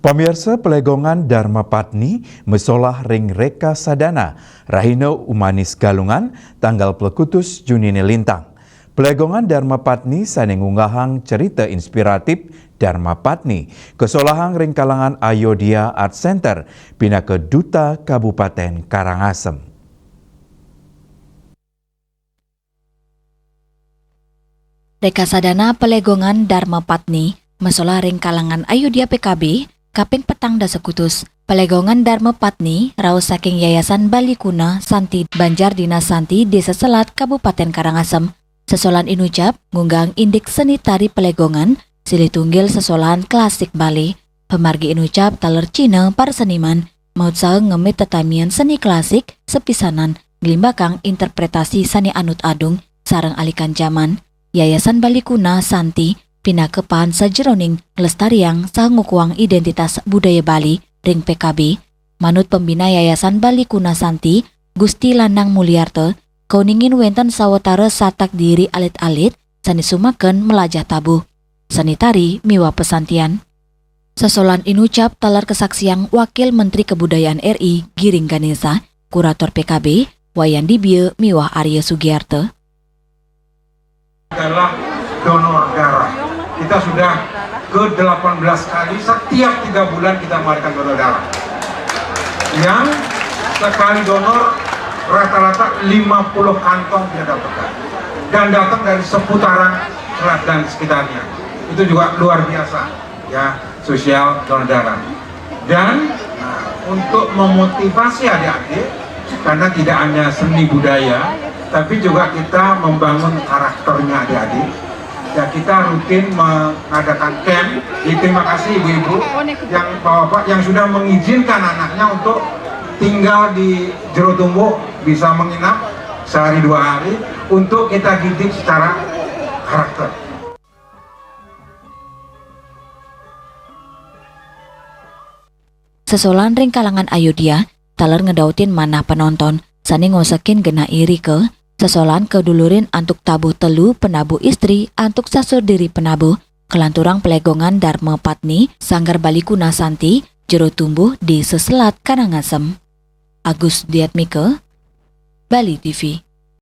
Pemirsa Pelegongan Dharma Patni mesolah ring reka sadana Rahina Umanis Galungan tanggal Plekutus Junine Lintang. Pelegongan Dharma Patni sanengunggahang cerita inspiratif Dharma Patni kesolahang ring kalangan Ayodhya Art Center pina ke Duta Kabupaten Karangasem. Reka sadana Pelegongan Dharma Patni mesolah ring kalangan Ayodhya PKB kaping petang dasekutus. Pelegongan Dharma Patni raos saking Yayasan Balikuna Santi Banjar Dinas Santi Desa Selat Kabupaten Karangasem. Sesolan inucap ngunggang indik seni tari Pelegongan silih tunggil sesolahan klasik Bali. Pemargi inucap taler Cina para seniman maut saeng ngemit tetamian seni klasik sepisanan ngelimbakang interpretasi seni anut adung sareng alikan zaman. Yayasan Balikuna Santi pinakepan sajeroning nglestariang sangukuang identitas budaya Bali ring PKB. Manut pembina Yayasan Balikuna Santi Gusti Landang Mulyarto kauningin wenten sawetara satak diri alit-alit sani sumaken melajah tabuh seni tari miwa pesantian. Sesolan inucap talar kesaksian Wakil Menteri Kebudayaan RI Giring Ganesa, Kurator PKB Wayan Dibye miwah Arya Sugiarto. Adalah donor darah. Kita sudah ke-18 kali, setiap 3 bulan kita mengadakan donor darah. Yang sekali donor rata-rata 50 kantong dia dapatkan. Dan datang dari seputaran Selat dan sekitarnya. Itu juga luar biasa ya, sosial donor darah. Dan untuk memotivasi adik-adik, karena tidak hanya seni budaya, tapi juga kita membangun karakternya adik-adik. Ya, kita rutin mengadakan camp. Terima kasih ibu-ibu yang bapak yang sudah mengizinkan anaknya untuk tinggal di Jero Tumbuk, bisa menginap sehari 2 hari untuk kita didik secara karakter. Sesolan ring kalangan Ayodhya taler ngedautin manah penonton sani ngosekin gena iri ke sesolan kedulurin antuk tabuh telu penabuh istri antuk sasur diri penabuh kelanturang Pelegongan Dharma Patni Sanggar Balikuna Santi Jero Tumbuh di Seselat Karangasem. Agus Diatmike, Bali TV.